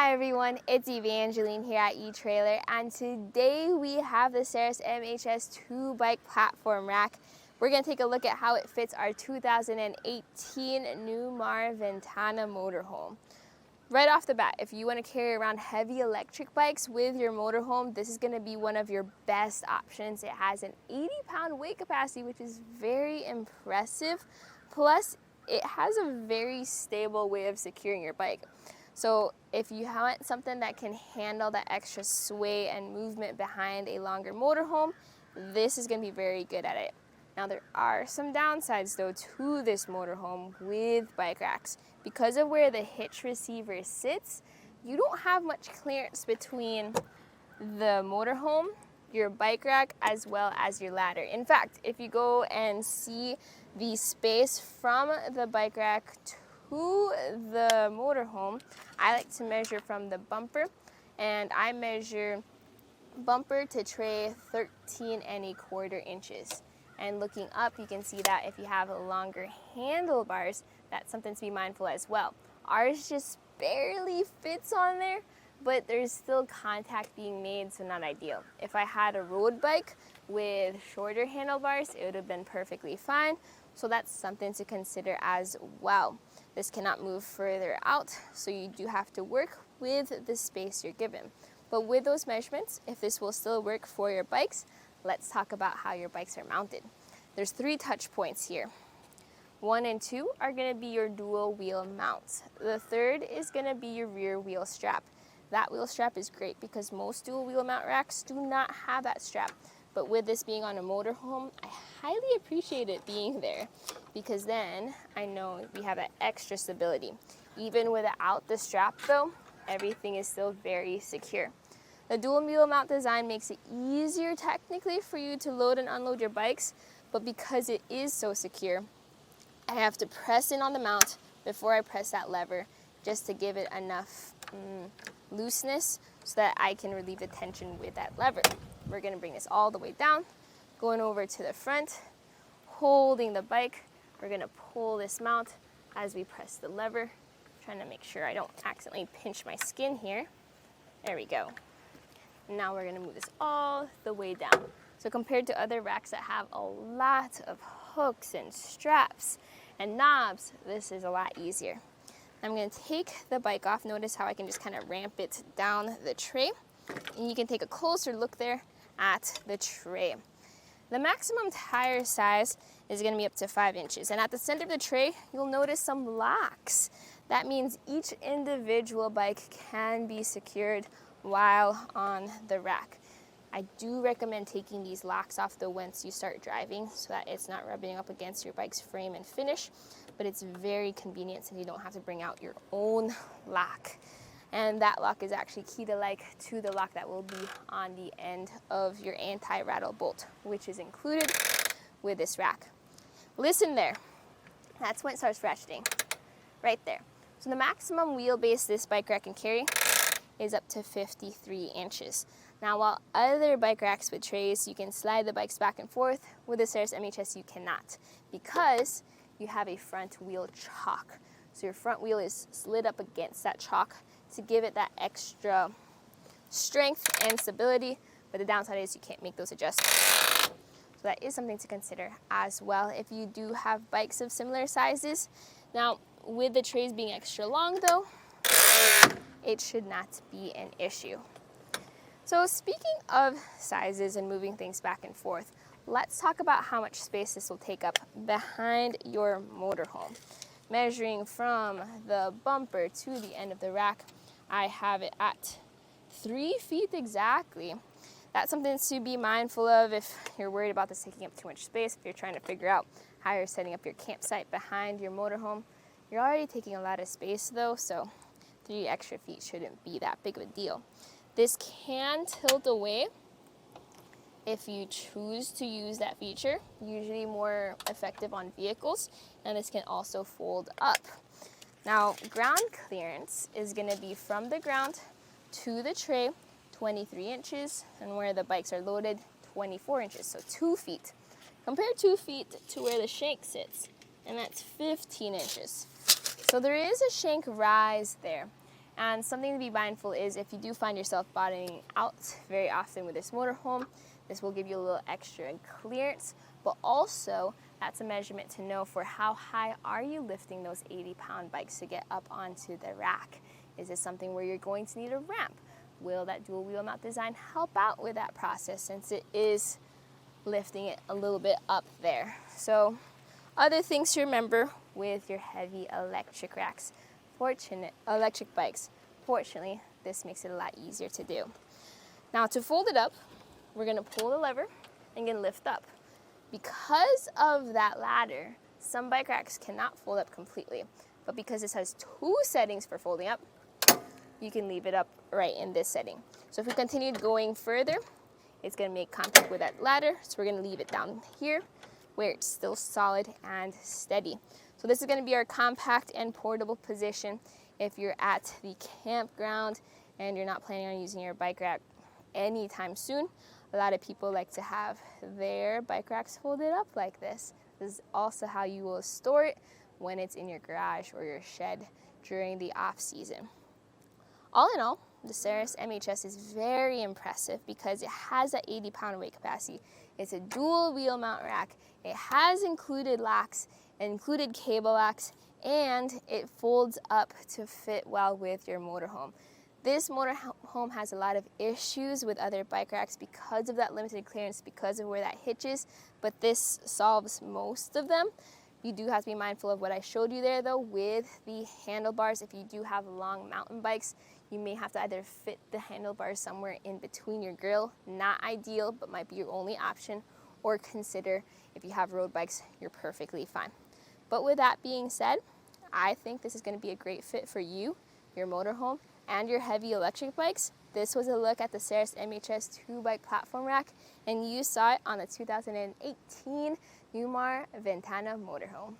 Hi everyone, it's Evangeline here at eTrailer, and today we have the Saris MHS 2-bike platform rack. We're going to take a look at how it fits our 2018 Newmar Ventana Motorhome. Right off the bat, if you want to carry around heavy electric bikes with your motorhome, this is going to be one of your best options. It has an 80-pound weight capacity, which is very impressive. Plus, it has a very stable way of securing your bike. So if you want something that can handle that extra sway and movement behind a longer motorhome, this is going to be very good at it. Now there are some downsides though to this motorhome with bike racks. Because of where the hitch receiver sits, you don't have much clearance between the motorhome, your bike rack, as well as your ladder. In fact, if you go and see the space from the bike rack to the motorhome, I like to measure from the bumper, and I measure bumper to tray 13¼ inches. And looking up, you can see that if you have longer handlebars, that's something to be mindful as well. Ours just barely fits on there, but there's still contact being made, so not ideal. If I had a road bike with shorter handlebars, it would have been perfectly fine. So that's something to consider as well. This cannot move further out, so you do have to work with the space you're given. But with those measurements, if this will still work for your bikes, let's talk about how your bikes are mounted. There's 3 touch points here. 1 and 2 are going to be your dual wheel mounts. The third is going to be your rear wheel strap. That wheel strap is great because most dual wheel mount racks do not have that strap. But with this being on a motorhome, I highly appreciate it being there because then I know we have that extra stability. Even without the strap though, everything is still very secure. The dual wheel mount design makes it easier technically for you to load and unload your bikes, but because it is so secure, I have to press in on the mount before I press that lever just to give it enough looseness so that I can relieve the tension with that lever. We're going to bring this all the way down, going over to the front, holding the bike. We're going to pull this mount as we press the lever, trying to make sure I don't accidentally pinch my skin here. There we go. Now we're going to move this all the way down. So compared to other racks that have a lot of hooks and straps and knobs, this is a lot easier. I'm going to take the bike off. Notice how I can just kind of ramp it down the tray. And you can take a closer look there at the tray. The maximum tire size is going to be up to 5 inches. And at the center of the tray, you'll notice some locks. That means each individual bike can be secured while on the rack. I do recommend taking these locks off though once you start driving so that it's not rubbing up against your bike's frame and finish, but it's very convenient so you don't have to bring out your own lock. And that lock is actually key to the lock that will be on the end of your anti-rattle bolt, which is included with this rack. Listen there, that's when it starts ratcheting, right there. So the maximum wheelbase this bike rack can carry is up to 53 inches. Now, while other bike racks with trays, you can slide the bikes back and forth, with the Saris MHS you cannot because you have a front wheel chock. So your front wheel is slid up against that chock to give it that extra strength and stability, but the downside is you can't make those adjustments. So that is something to consider as well if you do have bikes of similar sizes. Now, with the trays being extra long though, it should not be an issue. So speaking of sizes and moving things back and forth, let's talk about how much space this will take up behind your motorhome. Measuring from the bumper to the end of the rack, I have it at 3 feet exactly. That's something to be mindful of if you're worried about this taking up too much space, if you're trying to figure out how you're setting up your campsite behind your motorhome. You're already taking a lot of space though, so 3 extra feet shouldn't be that big of a deal. This can tilt away if you choose to use that feature, usually more effective on vehicles, and this can also fold up. Now, ground clearance is going to be from the ground to the tray, 23 inches, and where the bikes are loaded, 24 inches, so 2 feet. Compare 2 feet to where the shank sits, and that's 15 inches. So there is a shank rise there. And something to be mindful is if you do find yourself bottoming out very often with this motorhome, this will give you a little extra clearance, but also that's a measurement to know for how high are you lifting those 80-pound bikes to get up onto the rack. Is this something where you're going to need a ramp? Will that dual wheel mount design help out with that process, since it is lifting it a little bit up there? So other things to remember with your heavy electric racks. Electric bikes. Fortunately, this makes it a lot easier to do. Now to fold it up, we're going to pull the lever and get lift up. Because of that ladder, some bike racks cannot fold up completely, but because this has 2 settings for folding up, you can leave it up right in this setting. So if we continue going further, it's going to make contact with that ladder, so we're going to leave it down here where it's still solid and steady. So this is going to be our compact and portable position if you're at the campground and you're not planning on using your bike rack anytime soon. A lot of people like to have their bike racks folded up like this. This is also how you will store it when it's in your garage or your shed during the off season. All in all, the Saris MHS is very impressive because it has that 80-pound weight capacity. It's a dual wheel mount rack. It has included locks, included cable locks, and it folds up to fit well with your motorhome. This motorhome has a lot of issues with other bike racks because of that limited clearance, because of where that hitch is, but this solves most of them. You do have to be mindful of what I showed you there though with the handlebars. If you do have long mountain bikes, you may have to either fit the handlebars somewhere in between your grill. Not ideal, but might be your only option, or consider if you have road bikes, you're perfectly fine. But with that being said, I think this is going to be a great fit for you, your motorhome, and your heavy electric bikes. This was a look at the Saris MHS 2-bike platform rack, and you saw it on the 2018 Newmar Ventana Motorhome.